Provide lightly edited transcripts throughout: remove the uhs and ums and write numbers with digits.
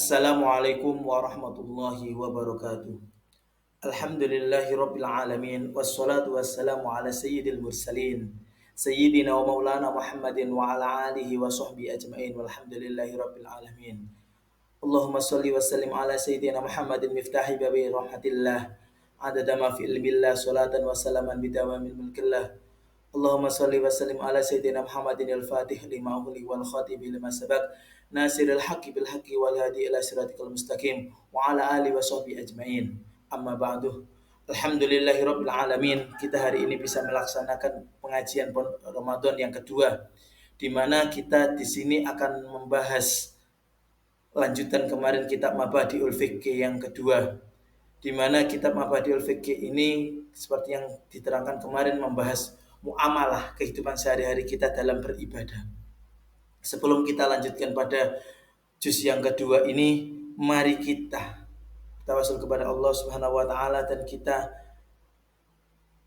Assalamualaikum warahmatullahi wabarakatuh. Alhamdulillahi rabbil alamin. Wassalatu wassalamu ala sayyidil mursalin Sayyidina wa maulana Muhammadin wa ala alihi wa sahbihi ajma'in. Walhamdulillahi rabbil alamin. Allahumma salli wa sallim ala sayyidina Muhammadin miftahi babi rahmatillah, adada ma fi ilmillah, salatan wa salaman bidawamil mulkillah. Allahumma salli wa sallim ala sayyidina Muhammadin al-fatih lima uhli wal khatib lima sabaq, nasiril haqqi bil haqqi wal hadi ila siratikal mustaqim wa ala alihi wa sahbihi ajma'in. Amma ba'du. Alhamdulillahi rabbil alamin. Kita hari ini bisa melaksanakan pengajian Ramadan yang kedua, di mana kita di sini akan membahas lanjutan kemarin kitab Mabadi'ul Fiqh yang kedua, di mana kitab Mabadi'ul Fiqh ini seperti yang diterangkan kemarin membahas muamalah kehidupan sehari-hari kita dalam beribadah. Sebelum kita lanjutkan pada juz yang kedua ini, mari kita tawasul kepada Allah Subhanahu wa taala dan kita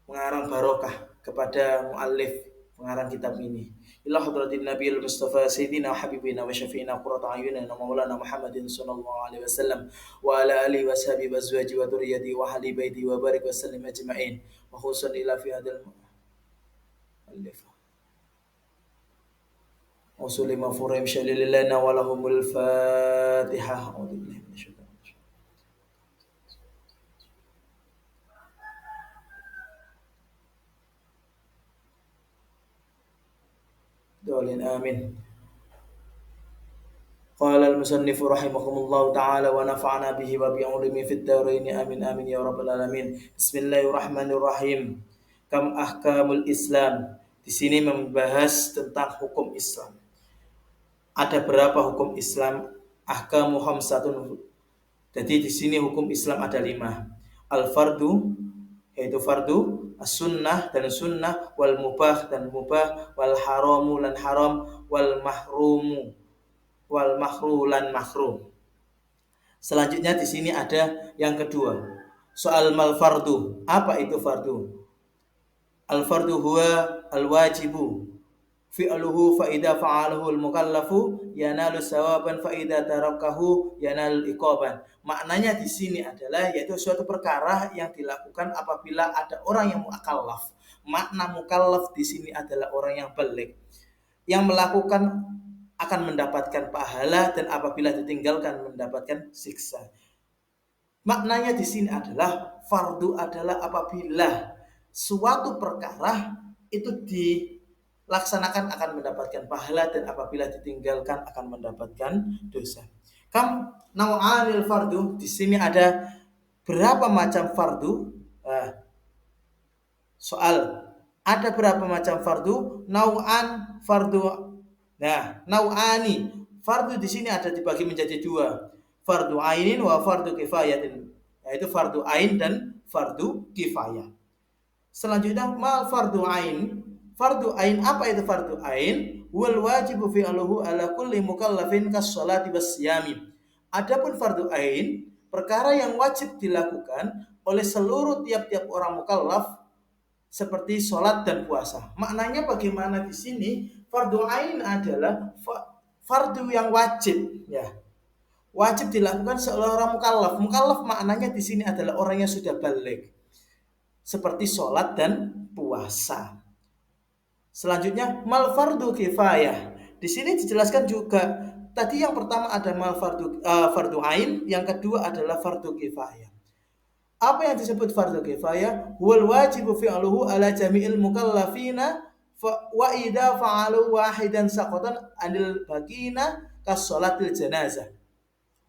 mengarang barokah kepada muallif pengarang kitab ini. Ila hadratin Nabiyil Mustafa Sayyidina Habibina wa Syafi'ina Qurratu A'yunina Maulana Muhammadin sallallahu alaihi wasallam wa ala alihi wa sahbihi wa azwaji wa dzurriyyati wa ahli baiti wa barik wa sallim ajma'in. Wa khususan ila fi hadzal muallif usuli mafurim syalilana wa lahumul fatihah. A'udzu billahi minasyaitonir rajim. Dolin amin. Qala al-musannif rahimahumullah ta'ala wa nafa'ana bihi wa bi ulumi fid dharain amin amin ya rabbal alamin. Bismillahirrahmanirrahim. Kam ahkamul Islam. Di sini membahas tentang hukum Islam. Ada berapa hukum Islam? Ahkamu khamsatun. Jadi di sini hukum Islam ada 5. Al-fardu, yaitu fardu, as-sunnah dan sunnah, wal mubah dan mubah, wal haramu lan haram, wal mahrumu wal mahru lan mahrum. Selanjutnya di sini ada yang kedua, soal mal fardu. Apa itu fardu? Al fardu huwa al wajibu fi'luhu fa idza fa'alahu al mukallafu yanalu sawaban fa idza tarakahu yanalu iqaban. Maknanya di sini adalah yaitu suatu perkara yang dilakukan apabila ada orang yang mukallaf. Makna mukallaf di sini adalah orang yang baligh, yang melakukan akan mendapatkan pahala dan apabila ditinggalkan mendapatkan siksa. Maknanya di sini adalah fardu adalah apabila suatu perkara itu dilaksanakan akan mendapatkan pahala dan apabila ditinggalkan akan mendapatkan dosa. Kam nau'anil fardu, di sini ada berapa macam fardu? Soal, ada berapa macam fardu? Nau'an fardu. Nah, nau'ani fardu di sini ada dibagi menjadi 2. Fardu ainin wa fardu kifayatin, yaitu fardu ain dan fardu kifayah. Selanjutnya mal fardu ain. Fardu ain, apa itu fardu ain? Wal wajibu fi'luhu ala kulli mukallafin kas sholati was siyami. Adapun fardu ain, perkara yang wajib dilakukan oleh seluruh tiap-tiap orang mukallaf seperti sholat dan puasa. Maknanya bagaimana di sini? Fardu ain adalah fardu yang wajib, ya. Wajib dilakukan oleh orang mukallaf. Mukallaf maknanya di sini adalah orang yang sudah baligh, seperti sholat dan puasa. Selanjutnya mal fardu kifayah. Di sini dijelaskan juga. Tadi yang pertama ada mal fardu ain, yang kedua adalah fardu kifayah. Apa yang disebut fardu kifayah? Huwal wajibu fi'luhu ala jami'il mukallafina wa idza fa'alu wahidan saqatan anil baqina kas sholatil janazah.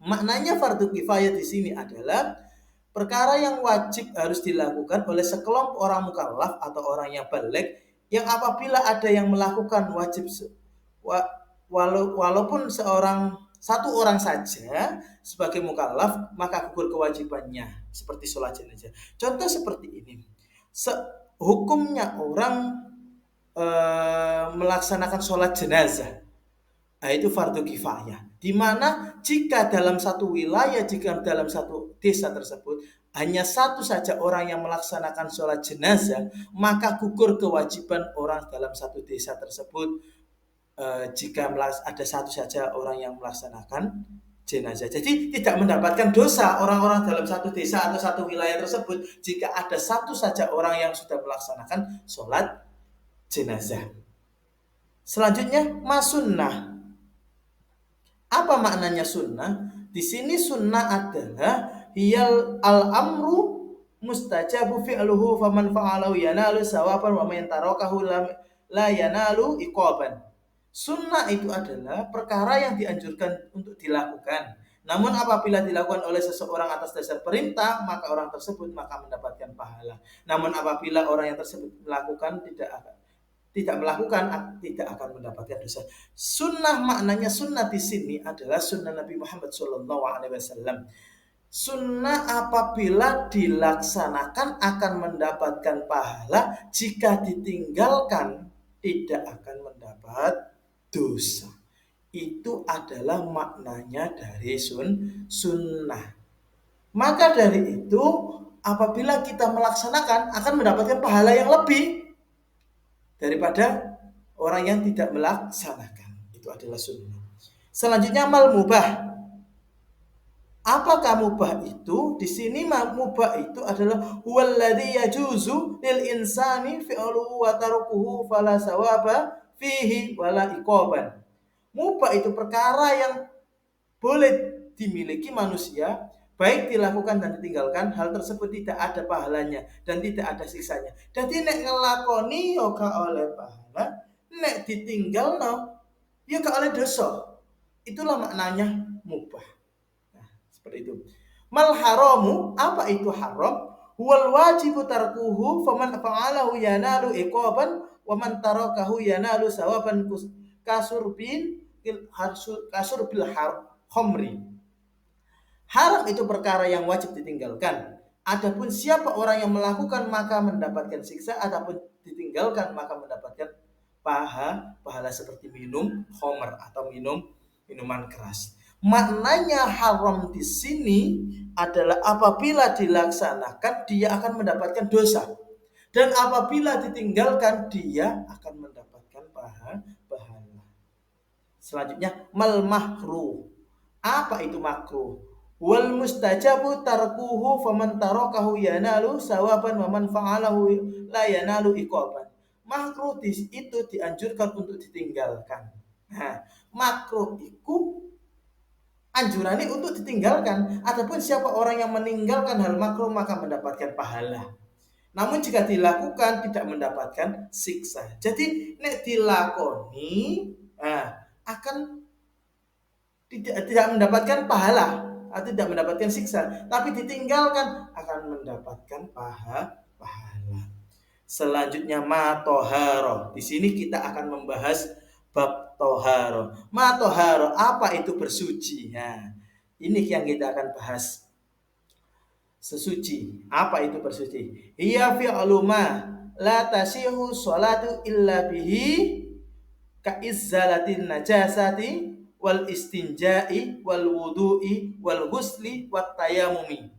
Maknanya fardu kifayah di sini adalah perkara yang wajib harus dilakukan oleh sekelompok orang mukallaf atau orang yang baligh, yang apabila ada yang melakukan wajib walaupun satu orang saja sebagai mukallaf, maka gugur kewajibannya seperti sholat jenazah. Contoh seperti ini. Hukumnya orang melaksanakan sholat jenazah, itu fardu kifayah. Di mana jika dalam satu wilayah, jika dalam satu desa tersebut hanya satu saja orang yang melaksanakan sholat jenazah, maka gugur kewajiban orang dalam satu desa tersebut. Jika ada satu saja orang yang melaksanakan jenazah. Jadi tidak mendapatkan dosa orang-orang dalam satu desa atau satu wilayah tersebut jika ada satu saja orang yang sudah melaksanakan sholat jenazah. Selanjutnya masunnah. Apa maknanya sunnah? Di sini sunnah adalah hiyal al-amru mustajabu fi'luhu faman fa'alahu yanalu sawaban wa man tarakahu la yanalu iqaban. Sunnah itu adalah perkara yang dianjurkan untuk dilakukan. Namun apabila dilakukan oleh seseorang atas dasar perintah, maka orang tersebut mendapatkan pahala. Namun apabila orang yang tersebut melakukan tidak akan mendapatkan dosa. Sunnah maknanya sunnah di sini adalah sunnah Nabi Muhammad SAW. Sunnah apabila dilaksanakan akan mendapatkan pahala, jika ditinggalkan tidak akan mendapat dosa. Itu adalah maknanya dari sunnah. Maka dari itu apabila kita melaksanakan akan mendapatkan pahala yang lebih daripada orang yang tidak melaksanakan. Itu adalah sunnah. Selanjutnya amal mubah. Apakah mubah itu? Di sini mubah itu adalah huwallazi yajuzu lil insani fi'luhu wa tarkuhu fala sawaba fihi wala iqaban. Mubah itu perkara yang boleh dimiliki manusia, baik dilakukan dan ditinggalkan, hal tersebut tidak ada pahalanya dan tidak ada siksanya. Jadi nek ngelakoni yo gak oleh pahala, nek ditinggal yo gak oleh dosa. Itulah maknanya mubah. Nah, seperti itu. Mal haramu, apa itu haram? Huwal wajibu tarkuhu faman fa'alahu yanalu iqaban wa man tarakahu yanalu sawaban kasurbil khamri. Haram itu perkara yang wajib ditinggalkan. Adapun siapa orang yang melakukan maka mendapatkan siksa, adapun ditinggalkan maka mendapatkan pahala seperti minum khamr atau minuman keras. Maknanya haram di sini adalah apabila dilaksanakan dia akan mendapatkan dosa, dan apabila ditinggalkan dia akan mendapatkan pahala. Selanjutnya mal makruh. Apa itu makruh? Wal mustajabu tarkuhu faman tarakahu yanalu sawaban wa man fa'alahu la yanalu iqaban. Makruh itu dianjurkan untuk ditinggalkan. Nah, makruh itu anjurannya untuk ditinggalkan. Adapun siapa orang yang meninggalkan hal makruh maka mendapatkan pahala. Namun jika dilakukan tidak mendapatkan siksa. Jadi nek dilakoni akan tidak mendapatkan pahala atau tidak mendapatkan siksa, tapi ditinggalkan akan mendapatkan pahala. Selanjutnya matoharo. Di sini kita akan membahas bab toharo. Matoharo, apa itu bersuci? Nah, ini yang kita akan bahas. Sesuci. Apa itu bersuci? Hiya fi'lu ma la tasihu sholatu illa bihi ka izzalatin najasati wal istinja'i wal wudu'i wal husli wat tayamumi.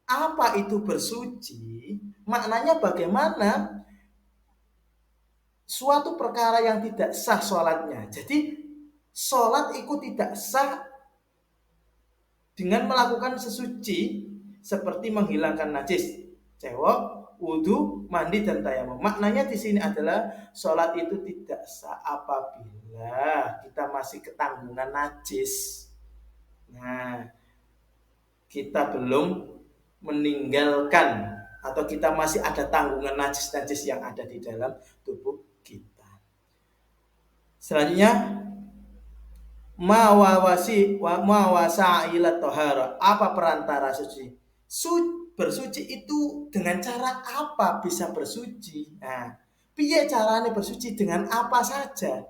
Apa itu bersuci? Maknanya bagaimana suatu perkara yang tidak sah sholatnya. Jadi sholat itu tidak sah dengan melakukan sesuci seperti menghilangkan najis, cewek, wudu, mandi dan tayamum. Maknanya di sini adalah sholat itu tidak sah apabila kita masih ketanggungan najis. Nah, kita belum meninggalkan atau kita masih ada tanggungan najis-najis yang ada di dalam tubuh kita. Selanjutnya mawasailat tohara. Apa perantara suci? Bersuci itu dengan cara apa bisa bersuci? Nah, piye caranya bersuci, dengan apa saja?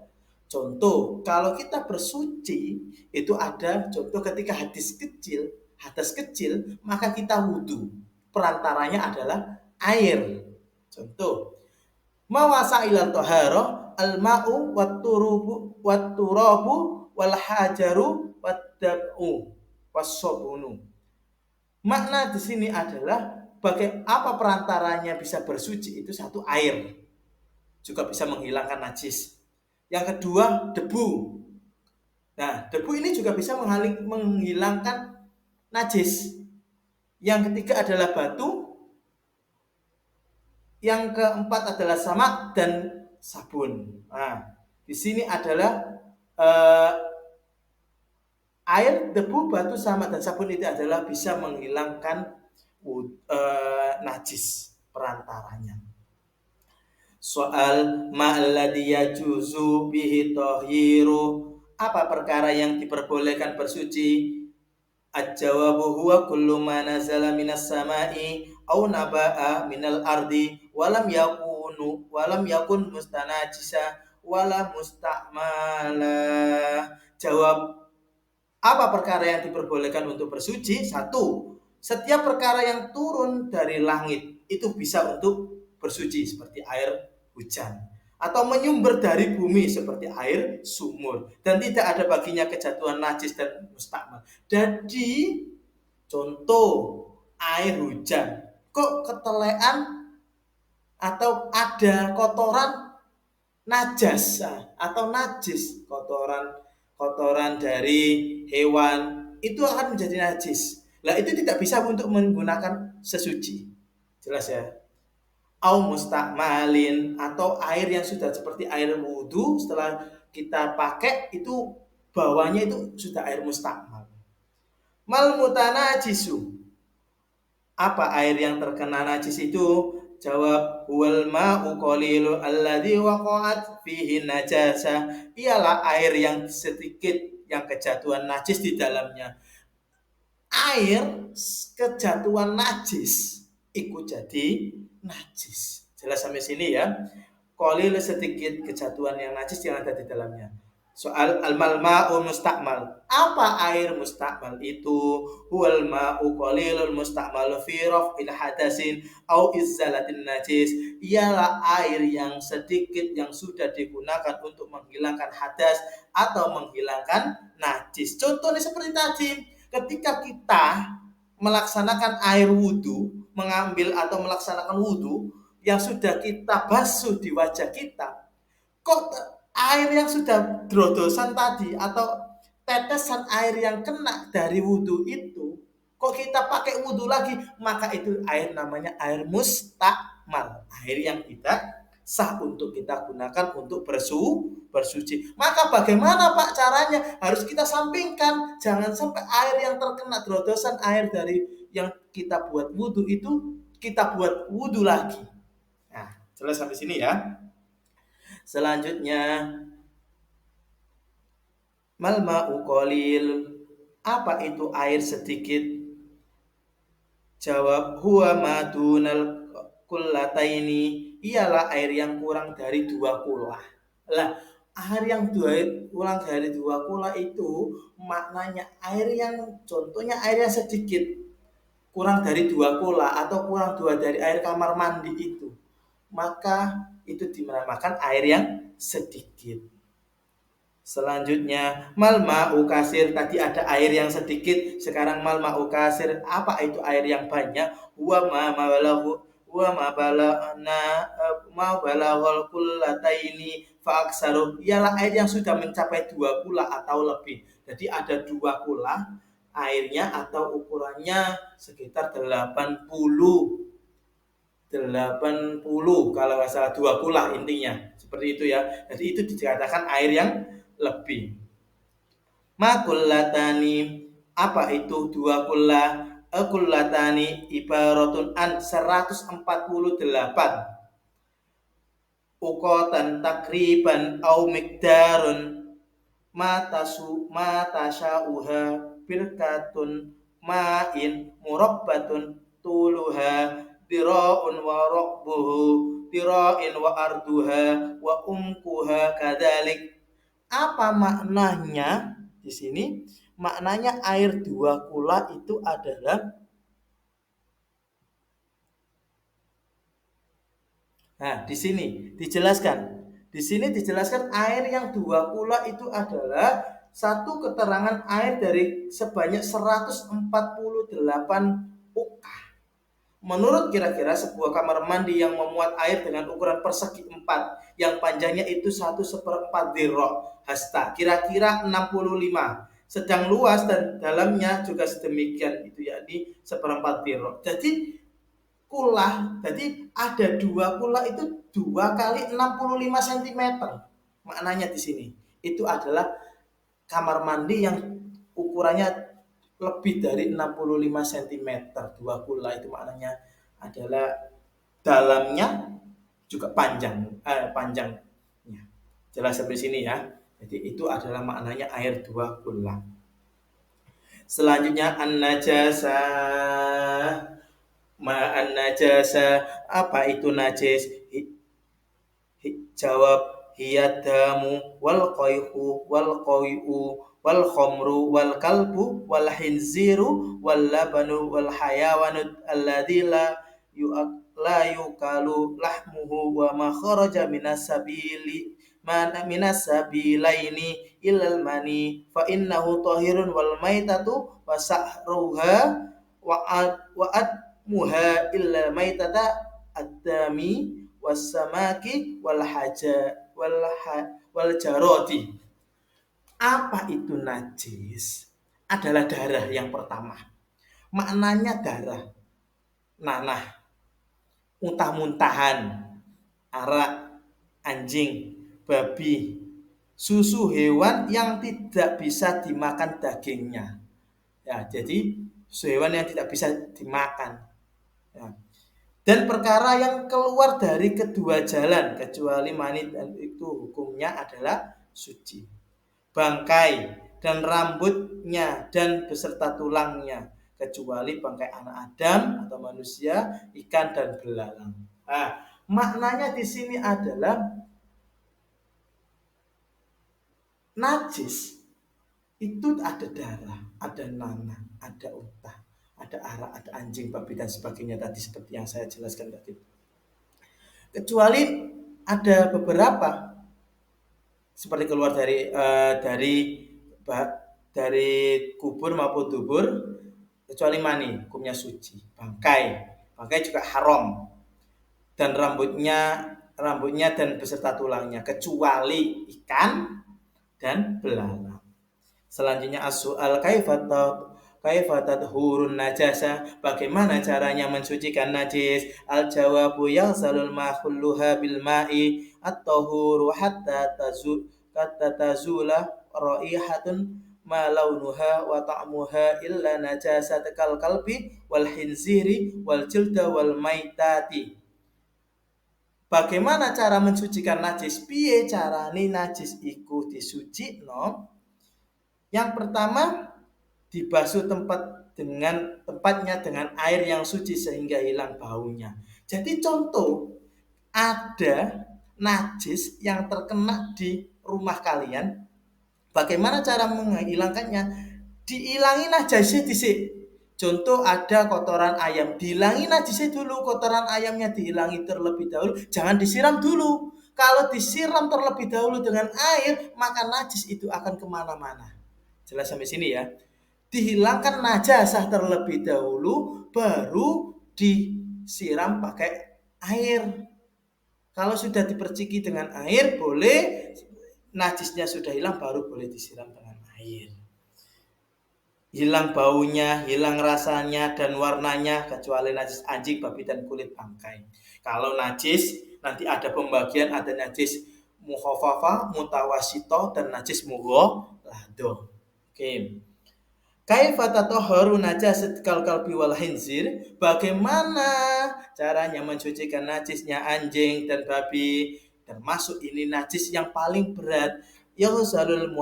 Contoh, kalau kita bersuci itu ada contoh ketika hadas kecil, maka kita wudu. Perantaranya adalah air. Contoh, mawasailat tohara al-ma'u wat-turabu wal hajaru wad-dab'u was-sabunu. Makna di sini adalah apa perantaranya bisa bersuci itu satu air. Juga bisa menghilangkan najis. Yang kedua debu. Nah, debu ini juga bisa menghilangkan najis. Yang ketiga adalah batu, yang keempat adalah samak dan sabun. Nah, di sini adalah eh, air, debu, batu, samak dan sabun itu adalah bisa menghilangkan najis perantaranya. Soal ma'alladhi yajuzu bihi tahiru, apa perkara yang diperbolehkan bersuci? Al-jawabu huwa kullu ma nazala minas sama'i aw naba'a minal ardi walam yakun mustanajisa wala mustamala. Jawab, apa perkara yang diperbolehkan untuk bersuci? Satu, setiap perkara yang turun dari langit itu bisa untuk bersuci seperti air hujan, atau menyumber dari bumi seperti air sumur, dan tidak ada baginya kejatuhan najis dan mustakmal. Jadi contoh air hujan, kok ketelean atau ada kotoran najas atau najis, kotoran dari hewan itu akan menjadi najis. Lah itu tidak bisa untuk menggunakan sesuci. Jelas ya? Au mustakmalin, atau air yang sudah seperti air wudhu setelah kita pakai itu bawahnya itu sudah air mustakmal. Mal mutanajisu, apa air yang terkena najis itu? Jawab, huwal ma'u qalilu alladhi waqa'at fihi najasa, ialah air yang sedikit yang kejatuhan najis di dalamnya. Air kejatuhan najis ikut jadi najis. Jelas sampai sini ya. Qalil sedikit kejatuhan yang najis yang ada di dalamnya. Soal al-ma'u mustakmal. Apa air mustakmal itu? Huwal ma'u qalilul mustakmal fi raf'il hadasin au izzalatin najis. Ialah air yang sedikit yang sudah digunakan untuk menghilangkan hadas atau menghilangkan najis. Contohnya seperti tadi, ketika kita melaksanakan air wudhu, mengambil atau melaksanakan wudhu yang sudah kita basuh di wajah kita, kok air yang sudah drodosan tadi atau tetesan air yang kena dari wudhu itu kok kita pakai wudhu lagi, maka itu air namanya air mustakmal, air yang tidak sah untuk kita gunakan untuk bersuci. Maka bagaimana Pak caranya? Harus kita sampingkan, jangan sampai air yang terkena drodosan air dari yang kita buat wudhu itu kita buat wudhu lagi. Nah, jelas sampai sini ya. Selanjutnya, mal ma'u qalil, apa itu air sedikit? Jawab, huwa madunal kullataini, ialah air yang kurang dari 2 kula. Lah, air yang kurang dari 2 kula itu maknanya air yang, contohnya air yang sedikit, kurang dari 2 kula atau kurang 2 dari air kamar mandi itu, maka itu dinamakan air yang sedikit. Selanjutnya, mal ma'u kasir, tadi ada air yang sedikit, sekarang mal ma'u kasir, apa itu air yang banyak? Wa ma balahu wa ma balana ma balahul kullataini fa aksaru, ialah air yang sudah mencapai 2 kula atau lebih. Jadi ada 2 kula airnya atau ukurannya sekitar 80 kalau nggak salah, 2 kula intinya seperti itu ya. Jadi itu dikatakan air yang lebih. Makullatani, apa itu 2 kula? Kullatani ibaratun an 148 ukotan takriban au mikdarun matasauha birkatun ma'in murabbatun tuluha dira'un wa raqbuhu dira'in wa arduha wa umkuha kadalik. Apa maknanya di sini? Maknanya air 2 kula itu adalah, nah di sini dijelaskan. Di sini dijelaskan air yang 2 kula itu adalah satu keterangan air dari sebanyak 148 ukah. Menurut kira-kira sebuah kamar mandi yang memuat air dengan ukuran persegi 4 yang panjangnya itu 1/4 dirok hasta, kira-kira 65. Sedang luas dan dalamnya juga sedemikian, itu yakni 1/4 dirok. Jadi ada dua kula itu 2 kali 65 cm. Maknanya di sini itu adalah kamar mandi yang ukurannya lebih dari 65 cm. Dua kula itu maknanya adalah dalamnya juga panjangnya. Jelas sampai sini ya. Jadi itu adalah maknanya air dua kula. Selanjutnya an-najasah. Ma'an-najasah, apa itu najis? Jawab, hiyadamu wal qayhu wal qayu wal khamru wal kalbu wal hinziru wal labanu wal hayawanu alladzi la yukalu lahmuhu wa ma kharaja minas sabilaini ilal mani fa innahu tahirun wal maitatu wa sahruha wa admuha illa maitata ad-dami wasamaki wal jaroti. Apa itu najis? Adalah darah yang pertama. Maknanya darah, nanah, muntah-muntahan, arak, anjing, babi, susu hewan yang tidak bisa dimakan dagingnya. Ya, jadi susu hewan yang tidak bisa dimakan. Ya. Dan perkara yang keluar dari kedua jalan kecuali mani, dan itu hukumnya adalah suci. Bangkai dan rambutnya dan beserta tulangnya kecuali bangkai anak Adam atau manusia, ikan dan belalang. Nah, maknanya di sini adalah najis itu ada darah, ada nanah, ada unta, ada arak, ada anjing, babi dan sebagainya tadi seperti yang saya jelaskan tadi. Kecuali ada beberapa seperti keluar dari kubur maupun dubur, kecuali mani, hukumnya suci. Bangkai juga haram, dan rambutnya dan beserta tulangnya kecuali ikan dan belalang. Selanjutnya as-su'al kaifa tadhurun najasa, bagaimana caranya mensucikan najis? Al-jawabu yaghsalul mahulluha bil ma'i at-tahuru hatta tazula raihatun ma launuha wa ta'muha illa najasat kal kalbi wal hinziri wal jilda wal maitati. Bagaimana cara mensucikan najis? Piye carane najis iku disucikno? Yang pertama, dibasuh tempatnya dengan air yang suci sehingga hilang baunya. Jadi contoh, ada najis yang terkena di rumah kalian, bagaimana cara menghilangkannya? Diilangi najisnya dhisik. Contoh, ada kotoran ayam, dihilangi najisnya dulu, kotoran ayamnya dihilangi terlebih dahulu, jangan disiram dulu. Kalau disiram terlebih dahulu dengan air, maka najis itu akan kemana-mana. Jelas sampai sini ya. Dihilangkan najasah terlebih dahulu, baru disiram pakai air. Kalau sudah diperciki dengan air, boleh. Najisnya sudah hilang, baru boleh disiram dengan air. Hilang baunya, hilang rasanya dan warnanya, kecuali najis anjing, babi dan kulit bangkai. Kalau najis, nanti ada pembagian, ada najis mukhafafah, mutawasito, dan najis mughalladhah. Oke. Kaifa tatahharu najasat kalbi wal hinzir? Bagaimana caranya mensucikan najisnya anjing dan babi? Termasuk ini najis yang paling berat. Yahsalul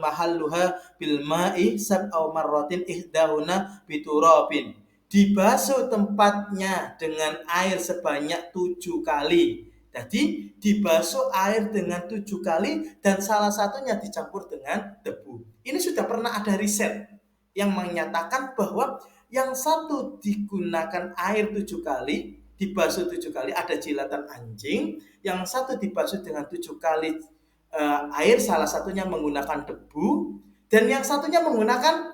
mahalluha bil ma'i sab'au marratin ihdahuna biturabin. Dibasuh tempatnya dengan air sebanyak 7 kali. Jadi dibasuh air dengan 7 kali dan salah satunya dicampur dengan debu. Ini sudah pernah ada riset yang menyatakan bahwa yang satu digunakan air 7 kali, dibasuh 7 kali, ada jilatan anjing. Yang satu dibasuh dengan 7 kali air, salah satunya menggunakan debu, dan yang satunya menggunakan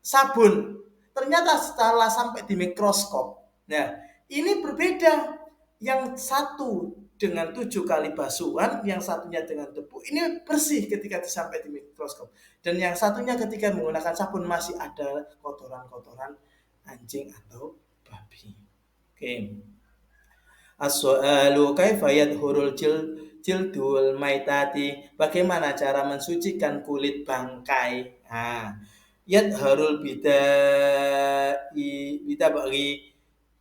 sabun. ternyata setelah sampai di mikroskop, nah ini berbeda. Yang satu dengan 7 kali basuhan, yang satunya dengan debu, ini bersih ketika sampai di mikroskop. Dan yang satunya ketika menggunakan sabun masih ada kotoran-kotoran anjing atau babi. Oke. As-su'alu kaifa yadhurul jildul maitati? Bagaimana cara mensucikan kulit bangkai? Nah, yadharul bidai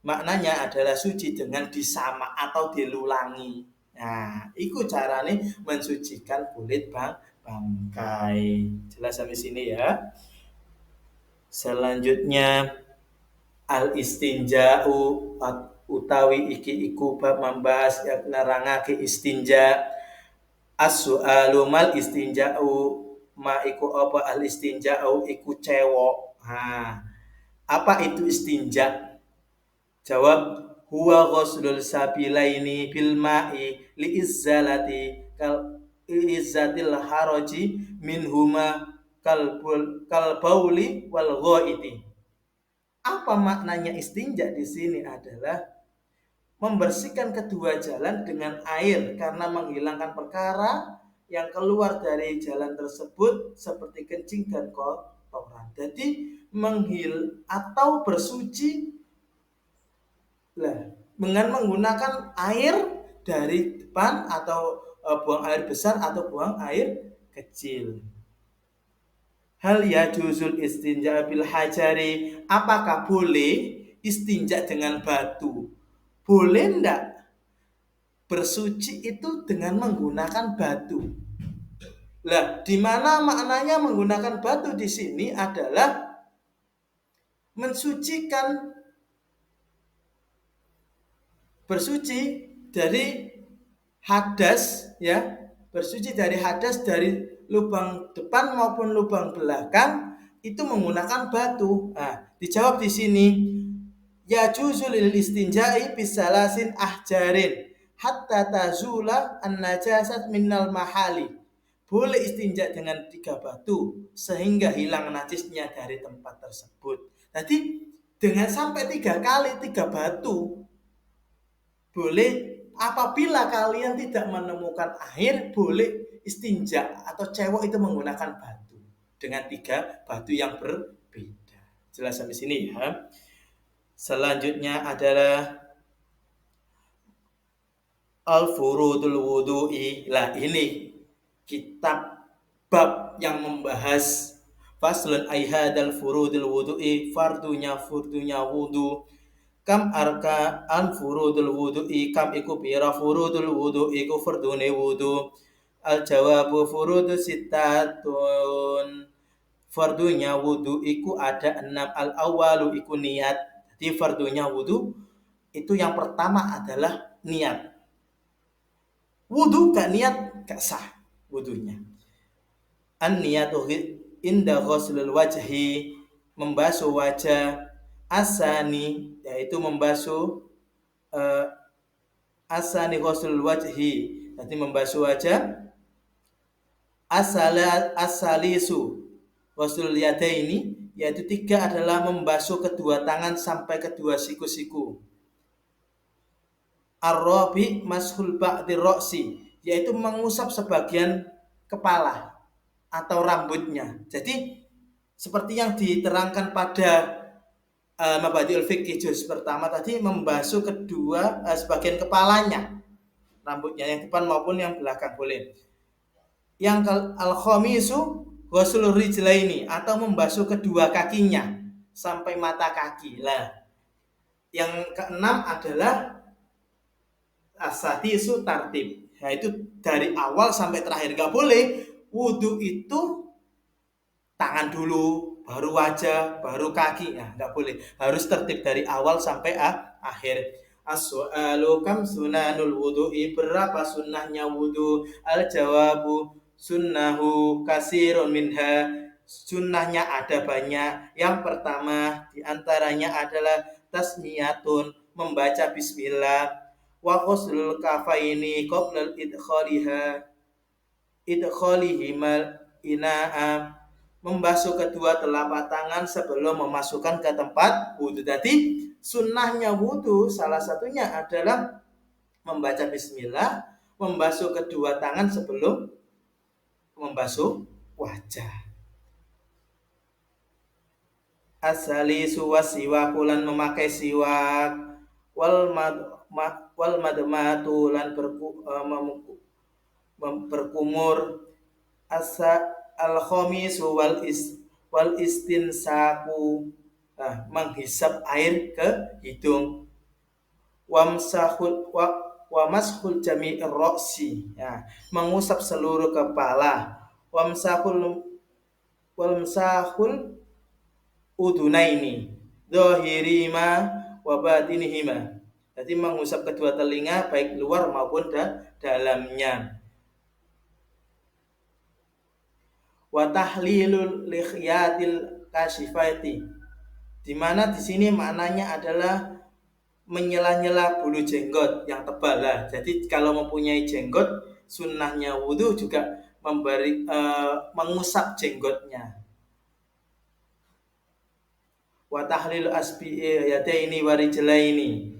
maknanya adalah suci dengan disamak atau dilulangi. Nah, itu caranya mensucikan kulit bangkai. Jelas sampai sini ya. Selanjutnya al istinja'u utawi iki iku bab membahas nerangake istinja. As-su'alu mal istinja'u ma iku apa al istinja'u iku cewok. Nah, apa itu istinja? Jawab huwa ghuslul sabilaini bil ma'i li izzalati kal izzatil haraji minhuma kal bauli wal ghaiti. Apa maknanya istinja di sini adalah membersihkan kedua jalan dengan air karena menghilangkan perkara yang keluar dari jalan tersebut seperti kencing dan kotoran. Jadi atau bersuci dengan menggunakan air dari depan atau buang air besar atau buang air kecil. Hal yajuzul istinja bil hajari? Apakah boleh istinja dengan batu? Boleh enggak? Bersuci itu dengan menggunakan batu. Lah, di mana maknanya menggunakan batu di sini adalah mensucikan, bersuci dari hadas ya, bersuci dari hadas dari lubang depan maupun lubang belakang itu menggunakan batu. Nah, dijawab di sini ya juzul istinja'i bisalasin ahjarin hatta tazula an-najasat minnal mahali. Boleh istinja dengan 3 batu sehingga hilang najisnya dari tempat tersebut. Jadi dengan sampai 3 kali 3 batu boleh. Apabila kalian tidak menemukan air, boleh istinja atau cewek itu menggunakan batu dengan 3 batu yang berbeda. Jelas sampai sini ya. Selanjutnya adalah al-furudul wudu'i. Lah ini kitab bab yang membahas faslun aihadal furudul wudu'i, fardunya wudu. Kam arka an furudul wudu'i, kam iku pira furudul wudu'i iku fardune wudu. Al jawabu furudu sitatun. Fardunya wudu iku ada 6. Al awalu iku niat. Jadi fardunya wudu itu yang pertama adalah niat. Wudu gak niat gak sah wudunya. An niyatu inda ghuslul wajhi, membasuh wajah. Asani yaitu membasuh asani ghuslul wajhi, nanti membasuh wajah. Asalisu ghuslul yadaini, yaitu 3 adalah membasuh kedua tangan sampai kedua siku-siku. Ar-rabi mashul ba'di roksi, yaitu mengusap sebagian kepala atau rambutnya. Jadi seperti yang diterangkan pada Mabadiul Fiqh juz pertama tadi, membasuh kedua sebagian kepalanya, rambutnya yang depan maupun yang belakang boleh. Yang al-khamisu ghuslur rijlaini, atau membasuh kedua kakinya sampai mata kaki. Lah, yang keenam adalah asadisu tartib, yaitu dari awal sampai terakhir. Enggak boleh wudu itu tangan dulu baru wajah, baru kaki. Nah, enggak boleh. Harus tertib dari awal sampai akhir. As-su'alu kam sunanul wudu'i, berapa sunnahnya wudu? Al-jawabu sunnahu kasirun minha. Sunnahnya ada banyak. Yang pertama diantaranya adalah tasmiyatun, membaca bismillah. Wa ghuslul kafaini qabla idkhalihimal ina'a, membasuh kedua telapak tangan sebelum memasukkan ke tempat wudhu. Tadi sunnahnya wudhu salah satunya adalah membaca bismillah, membasuh kedua tangan sebelum membasuh wajah. Asali suwas siwakulan memakai siwak wal madmatu lan berkumur asa al khamis wal istinsaku, menghisap air ke hidung, wa mashul jami'ir ra'si, mengusap seluruh kepala, wamsahul udunaini dhahirima wa batinihima. Jadi mengusap kedua telinga baik luar maupun dalamnya. Wa tahlilul likhyatil kasifati, di mana di sini maknanya adalah menyela-nyela bulu jenggot yang tebal lah. Jadi kalau mempunyai jenggot, sunnahnya wudhu juga mengusap jenggotnya. Wa tahlil yadaini wa rijlaini,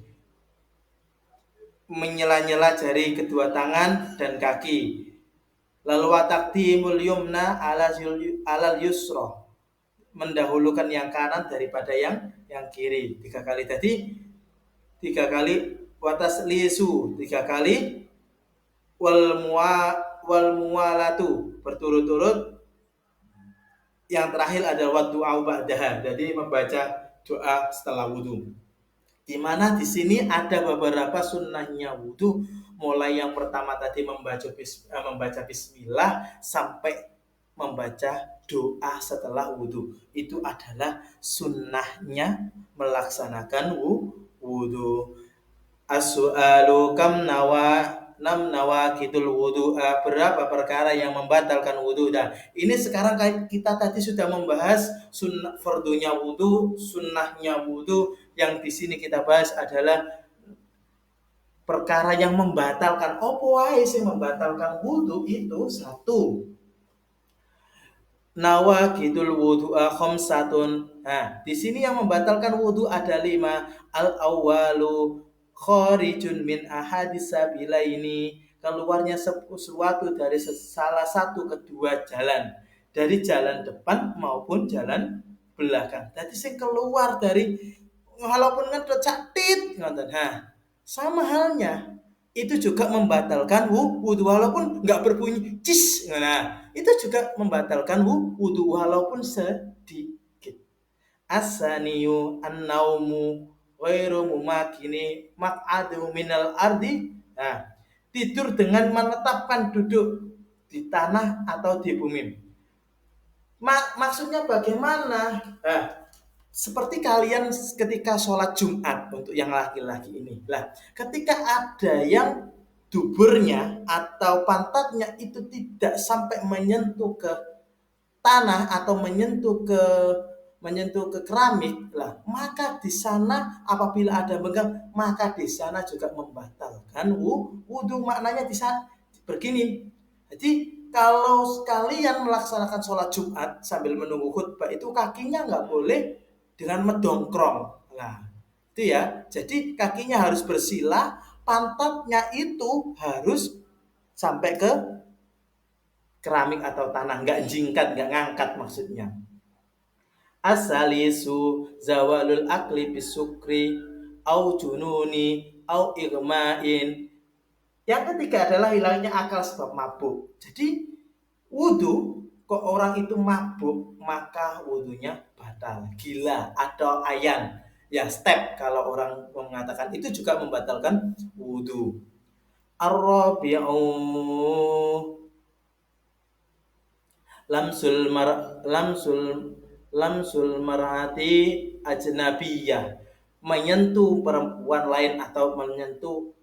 menyela-nyela jari kedua tangan dan kaki. Lalu wa taqdimul yumna alal yusra, mendahulukan yang kanan daripada yang kiri 3 kali. Tadi 3 kali wataslisu 3 kali, wal muwalatu berturut-turut, yang terakhir adalah doa ba'daha, jadi membaca doa setelah wudu. Di mana di sini ada beberapa sunnahnya wudu, mulai yang pertama tadi membaca bismillah sampai membaca doa setelah wudu. Itu adalah sunnahnya melaksanakan wudu. As-su'alu kam nawaqidul wudu, berapa perkara yang membatalkan wudu. Dan ini sekarang kita tadi sudah membahas sunnah fardunya wudu, sunnahnya wudu. Yang di sini kita bahas adalah perkara yang membatalkan. Apa wae sing membatalkan wudu itu? 1, nawaqidul wudu'a khamsatun. Di sini yang membatalkan wudu ada 5. Al-awwalu kharijun min ahadis sabilaini, keluarnya sesuatu dari salah satu kedua jalan, dari jalan depan maupun jalan belakang. Tadi sing keluar dari, walaupun ngecak tit ngoten. Sama halnya itu juga membatalkan wudu walaupun enggak berbunyi cis. Nah, itu juga membatalkan wudu walaupun sedikit. Asaniyu an-naumu ghairu mumakini maq'adu minal ardi. Tidur dengan menetapkan duduk di tanah atau di bumi. Maksudnya bagaimana? Seperti kalian ketika sholat Jumat untuk yang laki-laki ini. Lah, ketika ada yang duburnya atau pantatnya itu tidak sampai menyentuh ke tanah atau menyentuh ke keramik lah, maka di sana apabila ada bengkak, maka di sana juga membatalkan wudu. Maknanya di sana begini. Jadi kalau kalian melaksanakan sholat Jumat sambil menunggu khutbah, itu kakinya nggak boleh dengan mendongkrong. Nah, itu ya. Jadi kakinya harus bersila, pantatnya itu harus sampai ke keramik atau tanah, nggak jingkat, nggak ngangkat maksudnya. Asalisu zawalul akli bisukri au jununi au igma'in. Yang ketiga adalah hilangnya akal sebab mabuk. Jadi wudu, kok orang itu mabuk, maka wudunya batal. Gila atau ayan, ya step kalau orang mengatakan itu juga membatalkan wudu. Ar-rabi'u lamsul mar'ati ajnabiyah, menyentuh perempuan lain atau menyentuh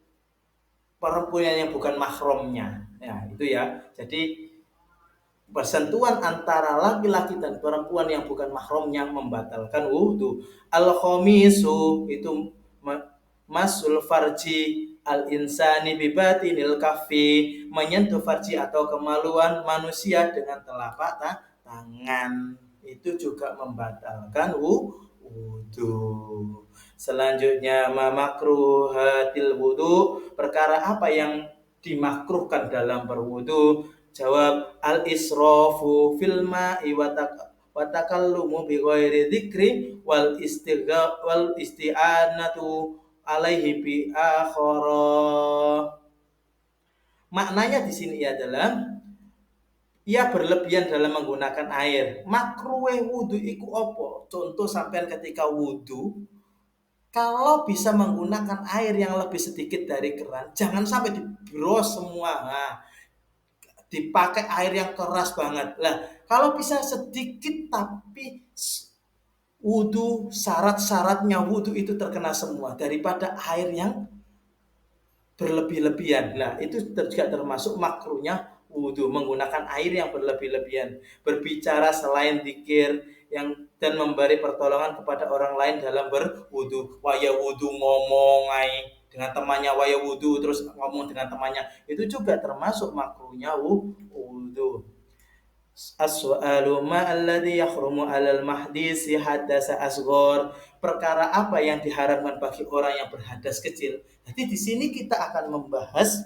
perempuan yang bukan mahramnya. Ya, itu ya. Jadi persentuhan antara laki-laki dan perempuan yang bukan mahramnya membatalkan wudu. Al-khamisu itu masul farji al-insani bibatinil kaffi, menyentuh farji atau kemaluan manusia dengan telapak tangan. Itu juga membatalkan wudu. Selanjutnya makruhatil wudu, perkara apa yang dimakruhkan dalam berwudu? Jawab al-israfu fil ma'i wa takallumu bi ghairi dzikri wal isti'anatu alaihi bi akhara. Maknanya di sini adalah ia berlebihan dalam menggunakan air. Makruhe wudu iku opo? Contoh sampean ketika wudu, kalau bisa menggunakan air yang lebih sedikit dari keran, jangan sampai dibros semua. Nah, dipakai air yang keras banget. Lah, kalau bisa sedikit tapi wudu, syarat-syaratnya wudu itu terkena semua daripada air yang berlebih-lebihan. Nah, itu juga termasuk makruhnya wudu, menggunakan air yang berlebih-lebihan. Berbicara selain zikir yang dan memberi pertolongan kepada orang lain dalam berwudu. Waya wudu ngomong dengan temannya, waya wudu terus ngomong dengan temannya. Itu juga termasuk makruhnya wudu. As-su'alu ma alladhi yahrumu 'alal mahdisi hadasa asghar. Perkara apa yang diharamkan bagi orang yang berhadas kecil? Jadi di sini kita akan membahas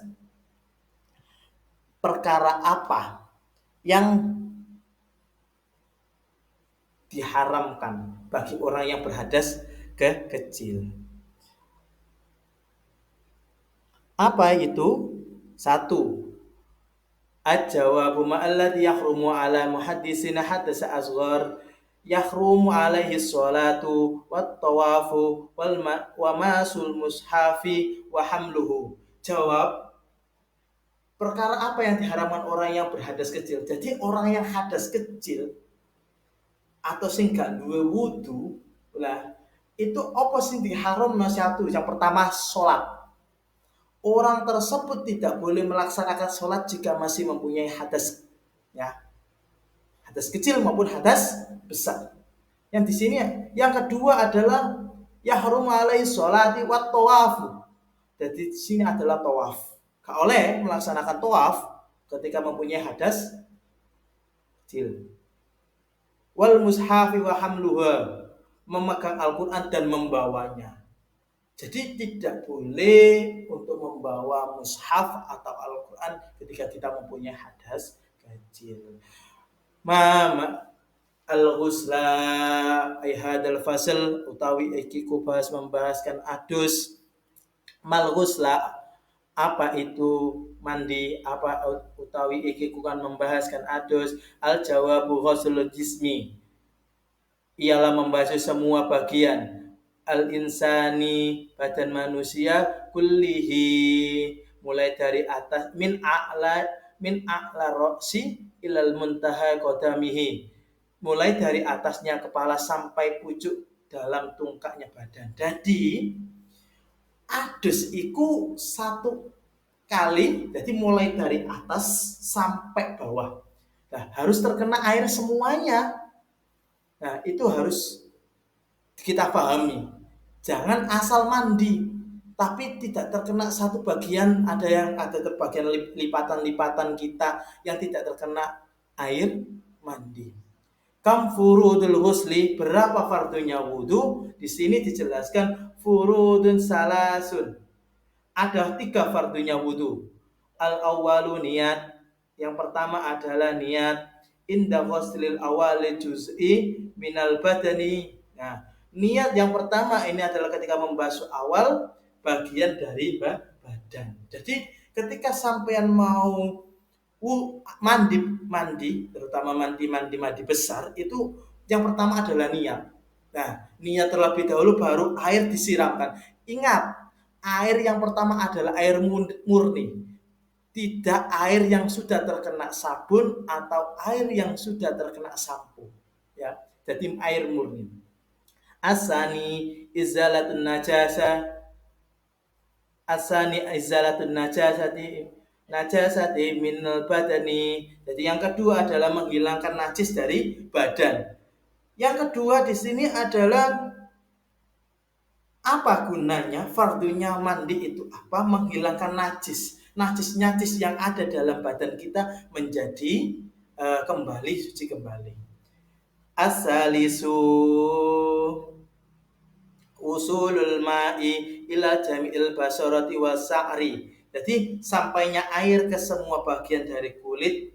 perkara apa yang diharamkan bagi orang yang berhadas kecil. Apa itu? Satu, Al-jawabu ma'alladhi yahrumu ala muhaddisina hadasa asghar yahrumu alaihi sholatu wat tawafu wa masul mushafi wa hamluhu. Jawab, perkara apa yang diharamkan orang yang berhadas kecil? Jadi orang yang hadas kecil atau sing gak duwe wudu lah, itu apa sing diharam? Satu, yang pertama sholat. Orang tersebut tidak boleh melaksanakan sholat jika masih mempunyai hadas, ya, hadas kecil maupun hadas besar. Yang di sini, yang kedua adalah yahrum alaihi sholati wat tawafu. Jadi di sini adalah tawaf. Gak oleh melaksanakan tawaf ketika mempunyai hadas kecil. Wal mushafi wa hamluha, memegang Al-Quran dan membawanya. Jadi tidak boleh untuk membawa mushaf atau Al-Quran ketika kita mempunyai hadas kecil. Mama al-ghusla ayhadal fasl utawi iki kubahas membahaskan adus. Mal ghusla, apa itu mandi, apa utawi iki kukan membahaskan adus. Al jawabu ghuslul jismi, ialah membasuh semua bagian al-insani, badan manusia, kullihi, mulai dari atas min a'la roksi ilal muntaha qadamihi, mulai dari atasnya kepala sampai pucuk dalam tungkaknya badan. Jadi adus iku satu kali, jadi mulai dari atas sampai bawah. Nah, harus terkena air semuanya. Nah, itu harus kita pahami. Jangan asal mandi tapi tidak terkena satu bagian, ada bagian lipatan-lipatan kita yang tidak terkena air mandi. Kam furudul husli, berapa fardunya wudu? Di sini dijelaskan furudun salasun. Ada 3 fardunya wudu. Al awwalu niat. Yang pertama adalah niat inda ghuslil awali juz'i minal badani. Nah, niat yang pertama ini adalah ketika membasuh awal bagian dari badan. Jadi ketika sampean mau mandi, terutama mandi besar, itu yang pertama adalah niat. Nah, niat terlebih dahulu baru air disiramkan. Ingat, air yang pertama adalah air murni. Tidak air yang sudah terkena sabun atau air yang sudah terkena sampo. Ya, jadi air murni. Asani izalatun najasati minal badani. Jadi yang kedua adalah menghilangkan najis dari badan. Yang kedua di sini adalah apa gunanya? Fardunya mandi itu apa? Menghilangkan najis yang ada dalam badan kita menjadi kembali, suci kembali. As-salisu usulul ma'i ila jami'il basarati wasa'ri. Jadi sampainya air ke semua bagian dari kulit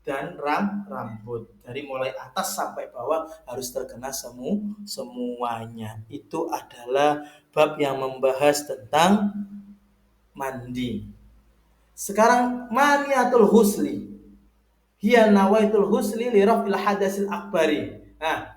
dan rambut. Dari mulai atas sampai bawah harus terkena semuanya. Itu adalah bab yang membahas tentang mandi. Sekarang maniatul husli. Hiya nawaitul husli li raf'il hadasil akbari. Nah,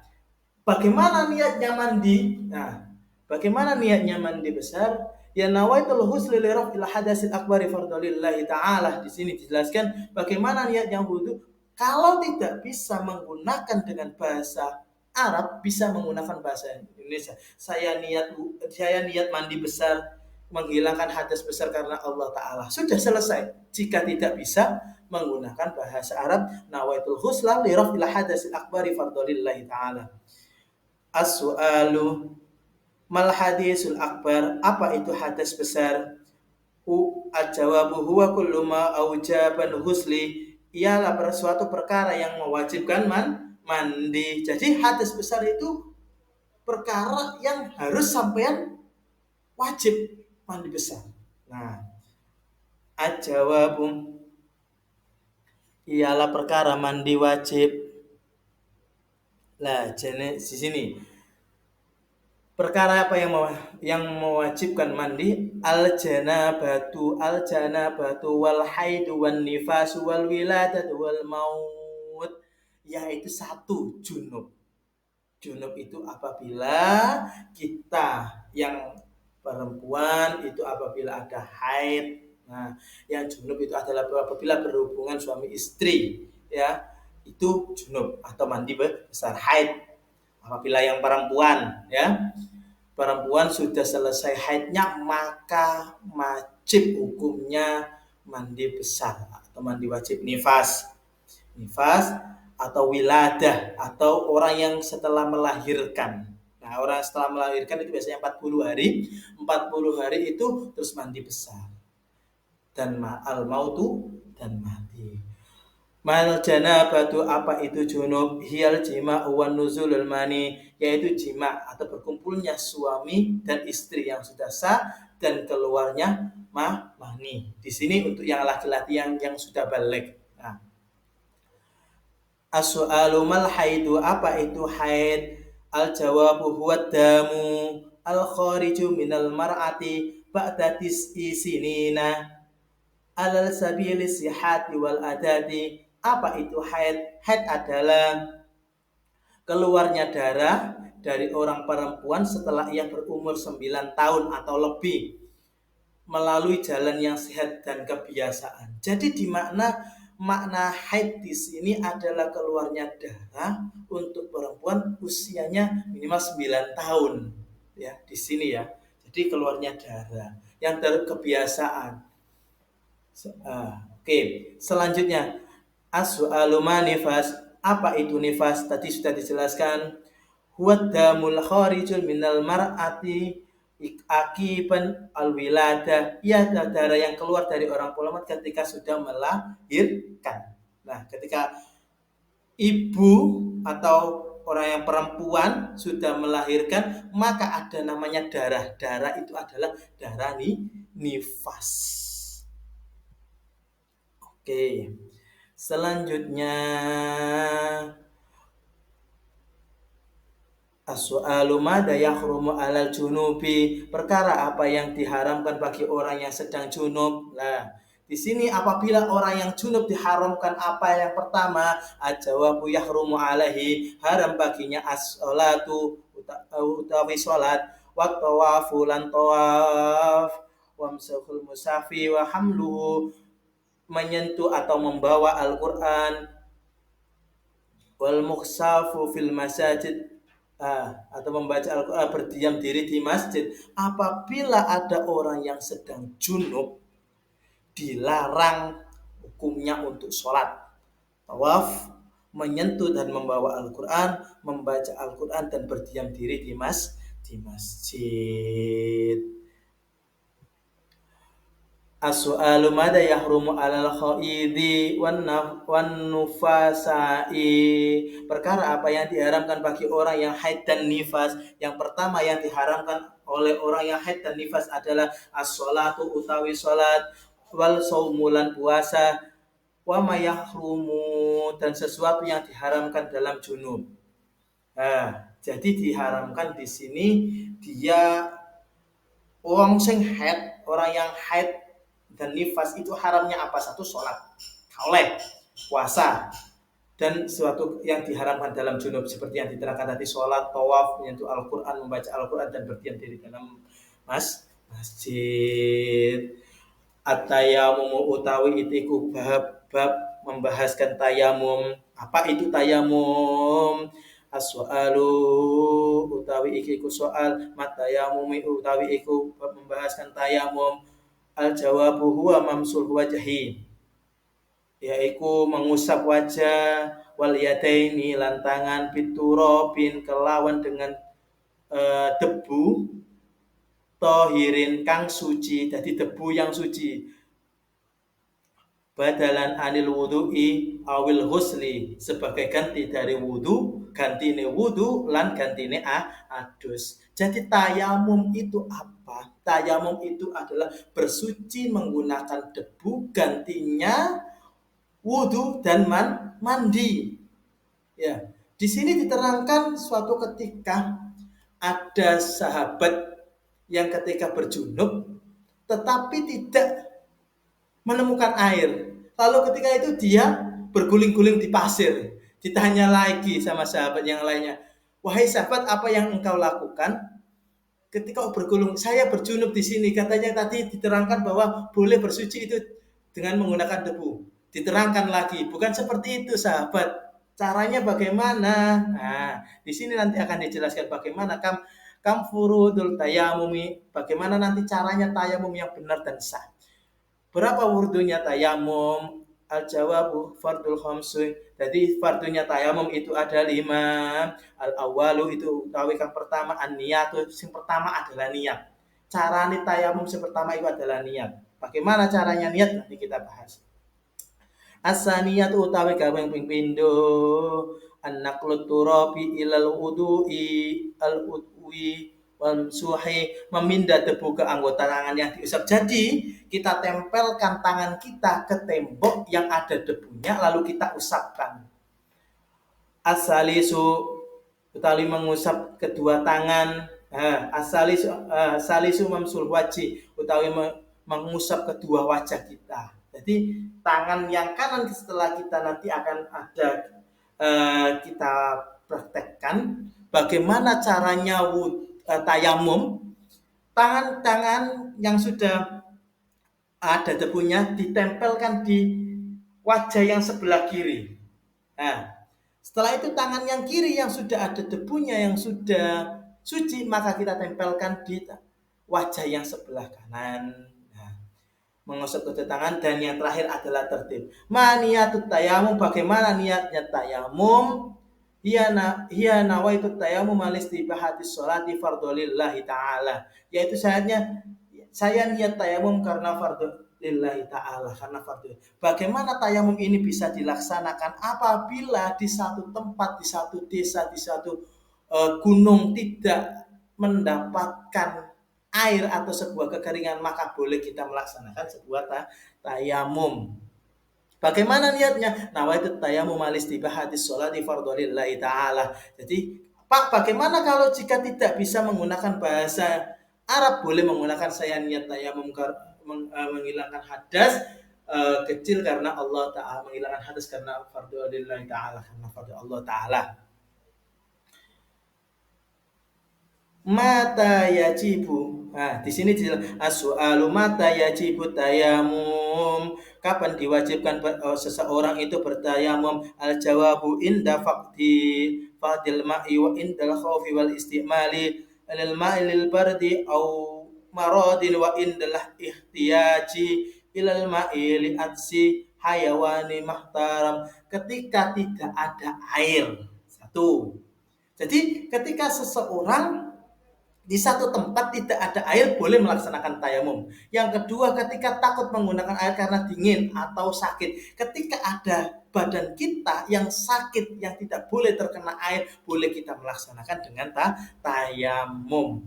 bagaimana niatnya mandi? Nah, bagaimana niatnya mandi besar? Ya nawaitul husli li raf'il hadasil akbari fardalillahi ta'ala. Di sini dijelaskan bagaimana niatnya wudu. Kalau tidak bisa menggunakan dengan bahasa Arab, bisa menggunakan bahasa Indonesia. Saya niat mandi besar, menghilangkan hadas besar karena Allah Ta'ala. Sudah selesai. Jika tidak bisa menggunakan bahasa Arab, nawaitul husla li raf'il hadasil akbari fardalillahi ta'ala. As-su'alu mal hadisul akbar, apa itu hadas besar? Al-jawabu huwa kullu ma aujaban husli, ialah suatu perkara yang mewajibkan mandi. Jadi hadas besar itu perkara yang harus sampean wajib mandi besar. Nah, al-jawabu ialah perkara mandi wajib. Lah, jenis di sini perkara apa yang mewajibkan mandi? Al-janabatu wal haidu wan nifasu wal wiladatu wal maut, yaitu satu junub. Junub itu apabila kita yang perempuan itu apabila ada haid. Nah, yang junub itu adalah apabila berhubungan suami istri, ya, itu junub atau mandi besar. Haid apabila yang perempuan, ya, perempuan sudah selesai haidnya maka wajib hukumnya mandi besar atau mandi wajib. Nifas atau wiladah atau orang yang setelah melahirkan. Nah, orang setelah melahirkan itu biasanya 40 hari. 40 hari itu terus mandi besar. Dan al-mautu dan mati. Mal janabatu, apa itu junub? Hiyal jima' wan nuzulul mani, yaitu jima' atau berkumpulnya suami dan istri yang sudah sah dan keluarnya mani. Di sini untuk yang laki-laki yang sudah balik. Nah, as-su'alu mal haidu, apa itu haid? Al-jawabu huwa damu al-khariju minal mar'ati ba'da tis'i sinina alal sabili sihati wal adati. Apa itu haid? Haid adalah keluarnya darah dari orang perempuan setelah ia berumur 9 tahun atau lebih melalui jalan yang sehat dan kebiasaan. Jadi di makna haid di sini adalah keluarnya darah untuk perempuan usianya minimal 9 tahun. Ya, di sini ya. Jadi keluarnya darah yang dari kebiasaan. Oke, selanjutnya as-su'alu ma nifas, apa itu nifas? Tadi sudah dijelaskan. Huwa damul kharijul minal mar'ati akiban al-wiladah, ya, darah yang keluar dari orang perempuan ketika sudah melahirkan. Nah, ketika ibu atau orang yang perempuan sudah melahirkan, maka ada namanya darah. Darah itu adalah darah nifas. Oke, selanjutnya as-su'alu madza yahrumu 'alal junubi, perkara apa yang diharamkan bagi orang yang sedang junub. Nah, di sini apabila orang yang junub diharamkan apa? Yang pertama, al-jawabu yahrumu 'alaihi, haram baginya as-sholatu utawi salat, wa tawafu lan tawaf, wa msahul musafi wa hamluhu, menyentuh atau membawa Al-Quran, wal mukhsafu fil masajid, atau membaca Al-Quran, berdiam diri di masjid. Apabila ada orang yang sedang junub, dilarang hukumnya untuk sholat, tawaf, menyentuh dan membawa Al-Quran, membaca Al-Quran dan berdiam diri di masjid. As-su'alu mada yahrumu 'alal khaidi wan nufasai. Perkara apa yang diharamkan bagi orang yang haid dan nifas. Yang pertama yang diharamkan oleh orang yang haid dan nifas adalah as-sholatu utawi salat, wal saumulan puasa, wa ma yahrumu dan sesuatu yang diharamkan dalam junub. Nah, jadi diharamkan di sini dia orang yang haid dan nifas itu haramnya apa? Satu, sholat, oleh puasa, dan sesuatu yang diharamkan dalam junub seperti yang diterangkan tadi, sholat, tawaf, menyentuh Al-Quran, membaca Al-Quran, dan berdiam diri dalam masjid. At-tayamumu utawi itiku bab membahaskan tayamum. Apa itu tayamum? As-soalu utawi iku soal, matayamumi utawi iku membahaskan tayamum. Al-jawabu huwa mamsul wajhi, yaitu mengusap wajah, wal yadaini lantangan, biturobin kelawan dengan debu, tohirin kang suci, jadi debu yang suci, badalan anil wudu'i awil husli, sebagai ganti dari wudu, gantine wudu lan gantine adus. Jadi tayamum itu apa? Tayamum itu adalah bersuci menggunakan debu, gantinya wudu dan mandi. Ya, di sini diterangkan suatu ketika ada sahabat yang ketika berjunub tetapi tidak menemukan air. Lalu ketika itu dia berguling-guling di pasir. Ditanya lagi sama sahabat yang lainnya, "Wahai sahabat, apa yang engkau lakukan ketika bergulung?" "Saya berjunub di sini." Katanya tadi diterangkan bahwa boleh bersuci itu dengan menggunakan debu. Diterangkan lagi, bukan seperti itu sahabat. Caranya bagaimana? Nah, di sini nanti akan dijelaskan bagaimana kam furudul tayamumi, bagaimana nanti caranya tayamum yang benar dan sah. Berapa wurdunya tayamum? Al-jawabu fardul khamsu. Jadi fardunya tayamum itu ada 5. Al-awwalu itu utawi kang pertama an-niyatu, sing pertama adalah niat. Carane tayamum sing pertama itu adalah niat. Bagaimana caranya niat nanti kita bahas. As-saniyatu utawi kaping ping pindho an-naqlu turabi ilal wudu'i al-udwi wal suhi, memindah debu ke anggota tangan yang diusap. Jadi kita tempelkan tangan kita ke tembok yang ada debunya lalu kita usapkan. As-salisu utawi mengusap kedua tangan. As-salisu mamsul wajhi utawi mengusap kedua wajah kita. Jadi tangan yang kanan setelah kita nanti akan ada kita praktekkan bagaimana caranya tayamum. Tangan-tangan yang sudah ada debunya ditempelkan di wajah yang sebelah kiri. Nah, setelah itu tangan yang kiri yang sudah ada debunya, yang sudah suci, maka kita tempelkan di wajah yang sebelah kanan. Nah, mengusap kedua tangan, dan yang terakhir adalah tertib. Maniyatut tayamum, bagaimana niatnya tayamum? Hiya nawaitu tayamum alistibahati sholati fardholillahi ta'ala, yaitu saya niat tayamum karena fardhu lillahi ta'ala, karena fardhu. Bagaimana tayamum ini bisa dilaksanakan? Apabila di satu tempat, di satu desa, di satu gunung tidak mendapatkan air atau sebuah kekeringan, maka boleh kita melaksanakan sebuah tayamum. Bagaimana niatnya? Nawaitu tayamum alistibahati sholati fardholillahi ta'ala. Jadi, Pak, bagaimana kalau jika tidak bisa menggunakan bahasa Arab? Boleh menggunakan saya niat tayamum menghilangkan hadas kecil karena Allah Ta'ala, menghilangkan hadas karena fardholillahi ta'ala, karena fardhu Allah Ta'ala. Mata yajibu. Nah, di sini as-su'alu mata yajibu tayamum. Kapan diwajibkan seseorang itu bertayamum? Al-jawabu inda fadil ma'i wa indal khawfi wal istimali lil ma'i lil bardi au maradin wa indal ihtiyaji ilal ma'i li atsi hayawani mahtaram. Ketika tidak ada air. Satu. Jadi ketika seseorang di satu tempat tidak ada air boleh melaksanakan tayamum. Yang kedua, ketika takut menggunakan air karena dingin atau sakit. Ketika ada badan kita yang sakit yang tidak boleh terkena air, boleh kita melaksanakan dengan tayamum.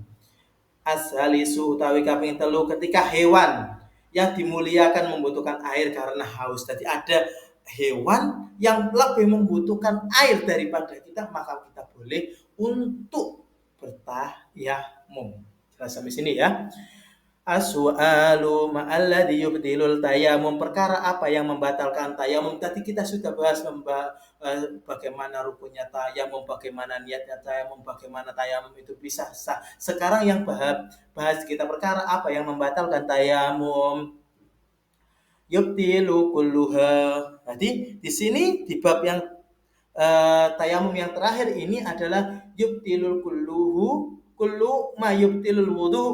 Ashalisu utawi kaping telu, ketika hewan yang dimuliakan membutuhkan air karena haus. Jadi ada hewan yang lebih membutuhkan air daripada kita, maka kita boleh untuk bertayamum. Jelas sampai sini ya. As-su'alu ma'alladhi yubdilul tayamum, perkara apa yang membatalkan tayamum. Tadi kita sudah bahas bagaimana rukunnya tayamum, bagaimana niatnya tayamum, bagaimana tayamum itu bisa sah. Sekarang yang bahas kita perkara apa yang membatalkan tayamum. Yubdilu kulluha. Jadi di sini di bab yang tayamum yang terakhir ini adalah yubtilul kullu ma yubtilul wudu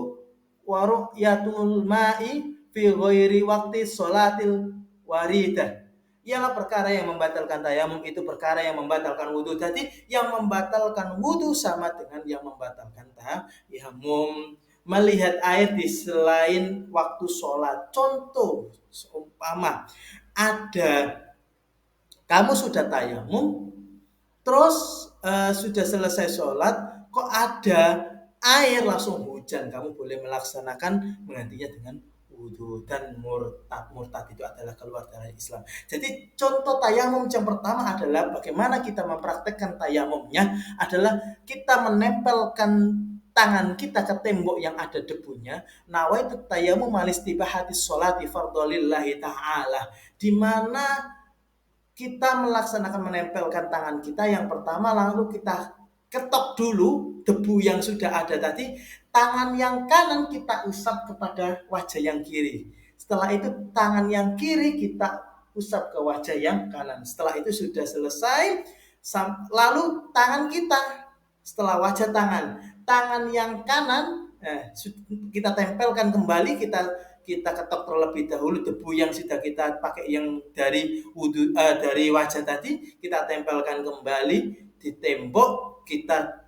wa ru'yatul ma'i fi ghairi waqti sholatil waridah. Ialah perkara yang membatalkan tayamum itu perkara yang membatalkan wudu. Jadi yang membatalkan wudu sama dengan yang membatalkan tayamum. Melihat air di selain waktu sholat. Contoh, seumpama ada kamu sudah tayamum, terus sudah selesai sholat, kok ada air langsung hujan, kamu boleh melaksanakan menggantinya dengan wudhu. Dan murtad itu adalah keluar dari Islam. Jadi contoh tayamum yang pertama adalah bagaimana kita mempraktekkan tayamumnya adalah kita menempelkan tangan kita ke tembok yang ada debunya. Nawaitu tayamum alistibahati sholati fardholillahi ta'ala, di mana kita melaksanakan menempelkan tangan kita yang pertama, lalu kita ketok dulu debu yang sudah ada tadi. Tangan yang kanan kita usap kepada wajah yang kiri. Setelah itu tangan yang kiri kita usap ke wajah yang kanan. Setelah itu sudah selesai, lalu tangan kita setelah wajah tangan yang kanan kita tempelkan kembali, kita ketok terlebih dahulu debu yang sudah kita pakai yang dari dari wajah tadi, kita tempelkan kembali di tembok, kita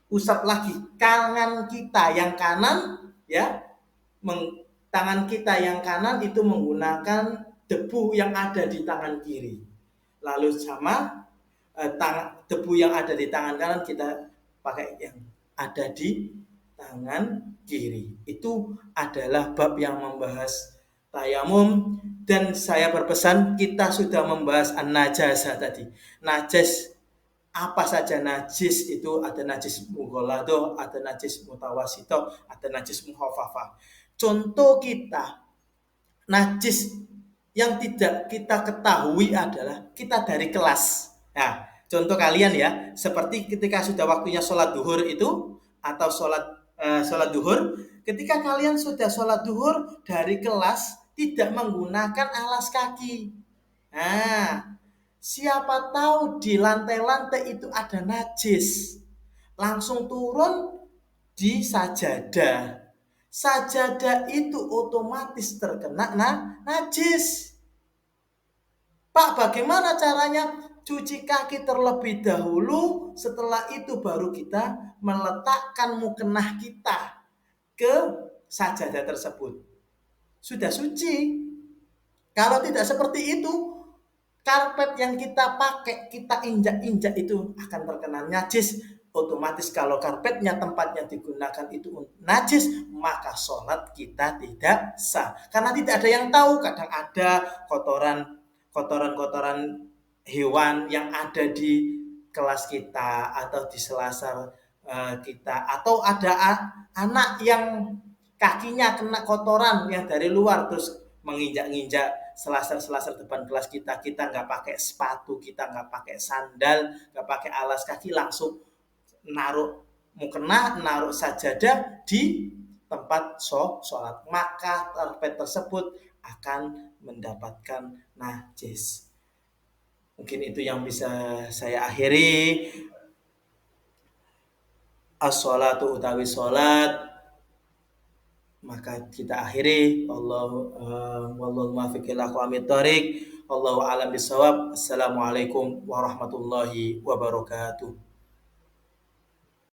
usap lagi tangan kita yang kanan ya. Tangan kita yang kanan itu menggunakan debu yang ada di tangan kiri. Lalu sama debu yang ada di tangan kanan kita pakai yang ada di tangan kiri. Itu adalah bab yang membahas tayamum. Dan saya berpesan, kita sudah membahas an-najasah tadi. Najis, apa saja najis itu? Ada najis mughalladah, ada najis mutawasito, ada najis mukhafafah. Contoh kita najis yang tidak kita ketahui adalah kita dari kelas. Nah, contoh kalian ya, seperti ketika sudah waktunya sholat duhur itu, atau sholat duhur, ketika kalian sudah sholat duhur dari kelas tidak menggunakan alas kaki. Nah, siapa tahu di lantai-lantai itu ada najis, langsung turun di sajadah. Sajadah itu otomatis terkena najis. Pak, bagaimana caranya? Cuci kaki terlebih dahulu, setelah itu baru kita meletakkan mukenah kita ke sajadah tersebut. Sudah suci. Kalau tidak seperti itu, karpet yang kita pakai, kita injak-injak itu akan terkena najis. Otomatis kalau karpetnya tempatnya digunakan itu najis, maka sholat kita tidak sah. Karena tidak ada yang tahu, kadang ada kotoran hewan yang ada di kelas kita atau di selasar kita, atau ada anak yang kakinya kena kotoran yang dari luar terus menginjak-injak selasar depan kelas kita nggak pakai sepatu, kita nggak pakai sandal, nggak pakai alas kaki, langsung naruh mukena, naruh sajadah di tempat sholat, maka karpet tersebut akan mendapatkan najis. Mungkin itu yang bisa saya akhiri. As-sholatu utawi sholat, maka kita akhiri. Wallahu muwaffiq ila aqwamit thoriq. Wallahu a'lam bishawab. Assalamualaikum warahmatullahi wabarakatuh.